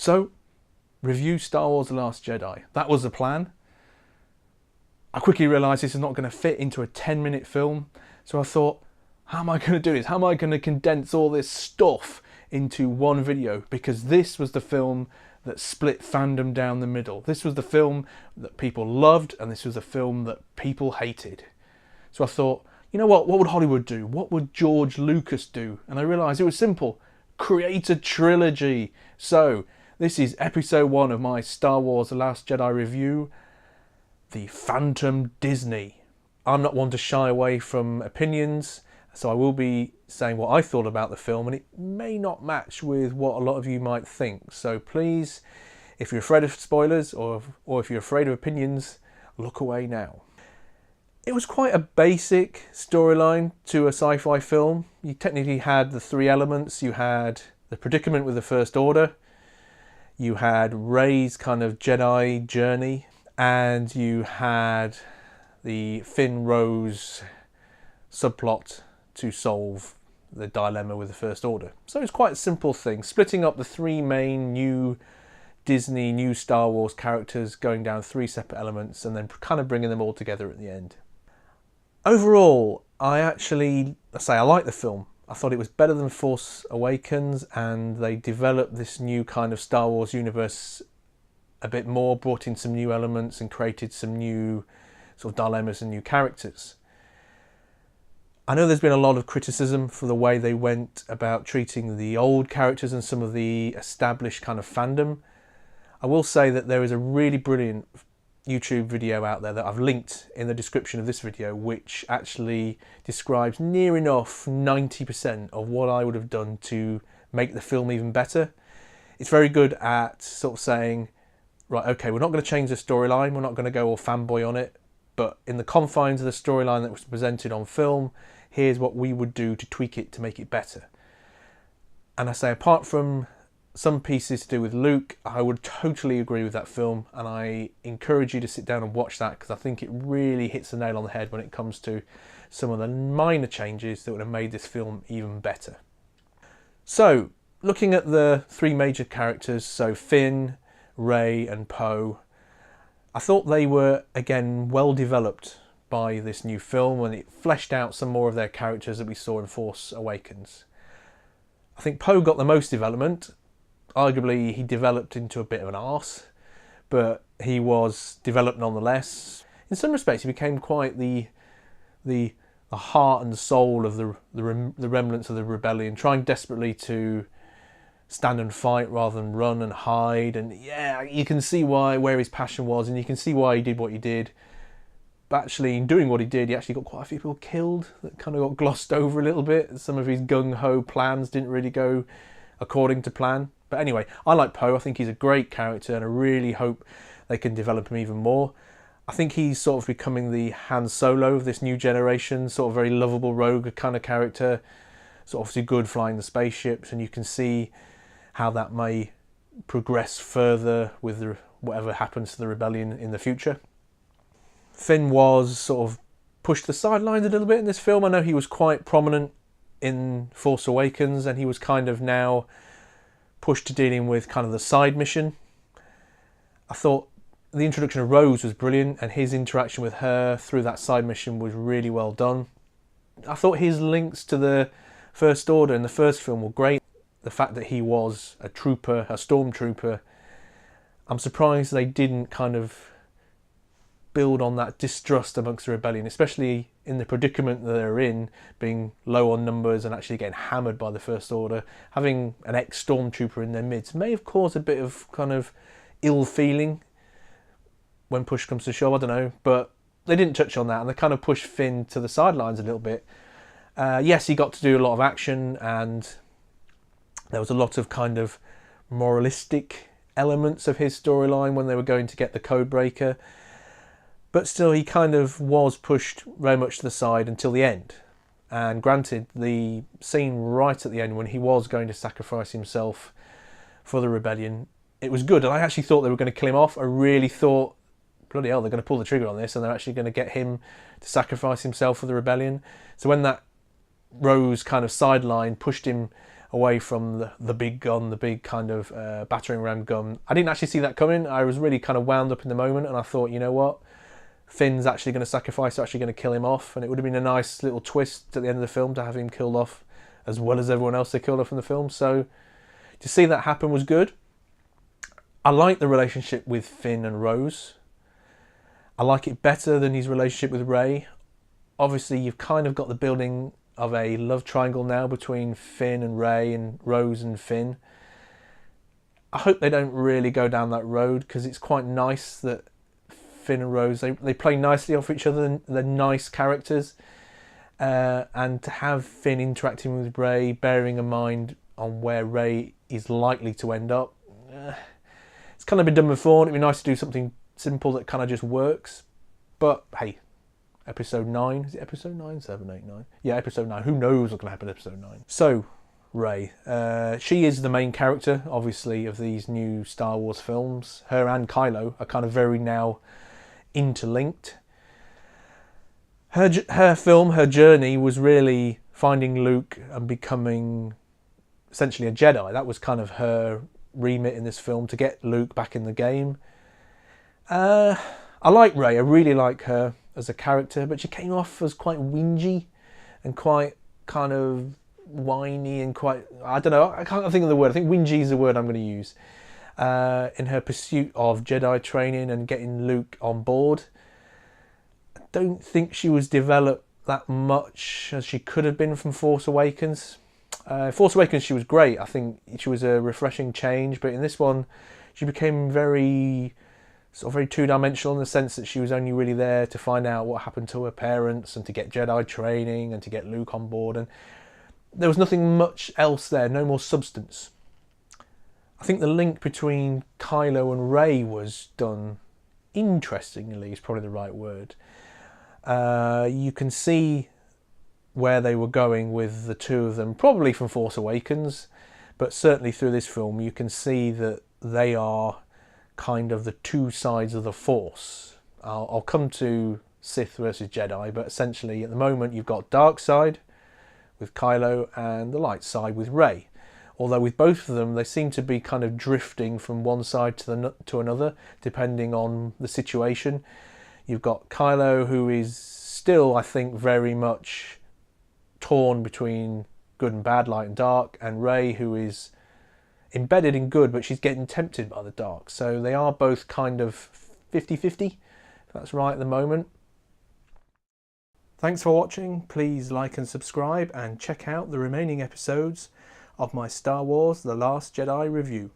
So, review Star Wars The Last Jedi. That was the plan. I quickly realised this is not going to fit into a 10-minute film, so I thought, how am I going to do this? How am I going to condense all this stuff into one video? Because this was the film that split fandom down the middle. This was the film that people loved, and this was the film that people hated. So I thought, you know what would Hollywood do? What would George Lucas do? And I realised it was simple. Create a trilogy. So, this is episode 1 of my Star Wars The Last Jedi review, The Phantom Disney. I'm not one to shy away from opinions, so I will be saying what I thought about the film, and it may not match with what a lot of you might think. So please, if you're afraid of spoilers or if you're afraid of opinions, look away now. It was quite a basic storyline to a sci-fi film. You technically had the 3 elements. You had the predicament with the First Order, you had Rey's kind of Jedi journey, and you had the Finn-Rose subplot to solve the dilemma with the First Order. So it's quite a simple thing, splitting up the 3 main new Disney, new Star Wars characters, going down 3 separate elements, and then kind of bringing them all together at the end. Overall, I like the film. I thought it was better than Force Awakens, and they developed this new kind of Star Wars universe a bit more, brought in some new elements and created some new sort of dilemmas and new characters. I know there's been a lot of criticism for the way they went about treating the old characters and some of the established kind of fandom. I will say that there is a really brilliant YouTube video out there that I've linked in the description of this video, which actually describes near enough 90% of what I would have done to make the film even better. It's very good at sort of saying, right, okay, we're not going to change the storyline, we're not going to go all fanboy on it, but in the confines of the storyline that was presented on film, here's what we would do to tweak it to make it better. And I say, apart from some pieces to do with Luke, I would totally agree with that film, and I encourage you to sit down and watch that, because I think it really hits the nail on the head when it comes to some of the minor changes that would have made this film even better. So, looking at the 3 major characters, so Finn, Rey and Poe, I thought they were, again, well developed by this new film, and it fleshed out some more of their characters that we saw in Force Awakens. I think Poe got the most development. Arguably, he developed into a bit of an arse, but he was developed nonetheless. In some respects, he became quite the heart and soul of the remnants of the rebellion, trying desperately to stand and fight rather than run and hide. And yeah, you can see where his passion was, and you can see why he did what he did. But actually, in doing what he did, he actually got quite a few people killed. That kind of got glossed over a little bit. Some of his gung-ho plans didn't really go according to plan. But anyway, I like Poe. I think he's a great character, and I really hope they can develop him even more. I think he's sort of becoming the Han Solo of this new generation, sort of very lovable rogue kind of character. So obviously good flying the spaceships, and you can see how that may progress further with whatever happens to the rebellion in the future. Finn was sort of pushed to the sidelines a little bit in this film. I know he was quite prominent in Force Awakens, and he was kind of now pushed to dealing with kind of the side mission. I thought the introduction of Rose was brilliant, and his interaction with her through that side mission was really well done. I thought his links to the First Order in the first film were great. The fact that he was a trooper, a stormtrooper, I'm surprised they didn't kind of build on that distrust amongst the rebellion, especially in the predicament that they're in, being low on numbers and actually getting hammered by the First Order. Having an ex-stormtrooper in their midst may have caused a bit of kind of ill feeling when push comes to shove, I don't know, but they didn't touch on that, and they kind of pushed Finn to the sidelines a little bit. Yes, he got to do a lot of action, and there was a lot of kind of moralistic elements of his storyline when they were going to get the codebreaker. But still, he kind of was pushed very much to the side until the end. And granted, the scene right at the end when he was going to sacrifice himself for the rebellion, it was good. And I actually thought they were going to kill him off. I really thought, bloody hell, they're going to pull the trigger on this, and they're actually going to get him to sacrifice himself for the rebellion. So when that Rose kind of sideline pushed him away from the big gun, the big kind of battering ram gun. I didn't actually see that coming. I was really kind of wound up in the moment, and I thought, you know what? Finn's actually going to sacrifice, actually going to kill him off, and it would have been a nice little twist at the end of the film to have him killed off as well as everyone else they killed off in the film. So to see that happen was good. I like the relationship with Finn and Rose. I like it better than his relationship with Rey. Obviously, you've kind of got the building of a love triangle now between Finn and Rey and Rose and Finn. I hope they don't really go down that road, because it's quite nice that Finn and Rose, they play nicely off each other. They're nice characters. And to have Finn interacting with Rey, bearing in mind on where Rey is likely to end up, it's kind of been done before. It'd be nice to do something simple that kind of just works. But hey, episode 9, is it episode 9? 7, 8, 9? Yeah, episode 9. Who knows what's going to happen in episode 9? So, Rey. She is the main character, obviously, of these new Star Wars films. Her and Kylo are kind of very now interlinked. Her film, her journey was really finding Luke and becoming essentially a Jedi. That was kind of her remit in this film, to get Luke back in the game. I like Rey. I really like her as a character, but she came off as quite whingy and quite kind of whiny and quite, I don't know, I can't think of the word. I think whingy is the word I'm going to use. In her pursuit of Jedi training and getting Luke on board. I don't think she was developed that much as she could have been from Force Awakens. Force Awakens, she was great. I think she was a refreshing change, but in this one, she became very two-dimensional, in the sense that she was only really there to find out what happened to her parents and to get Jedi training and to get Luke on board, and there was nothing much else there, no more substance. I think the link between Kylo and Rey was done interestingly, is probably the right word. You can see where they were going with the two of them, probably from Force Awakens, but certainly through this film you can see that they are kind of the two sides of the Force. I'll come to Sith versus Jedi, but essentially at the moment you've got dark side with Kylo and the light side with Rey. Although with both of them, they seem to be kind of drifting from one side to another, depending on the situation. You've got Kylo, who is still, I think, very much torn between good and bad, light and dark, and Rey, who is embedded in good, but she's getting tempted by the dark. So they are both kind of 50-50, if that's right at the moment. Thanks for watching. Please like and subscribe, and check out the remaining episodes of my Star Wars The Last Jedi review.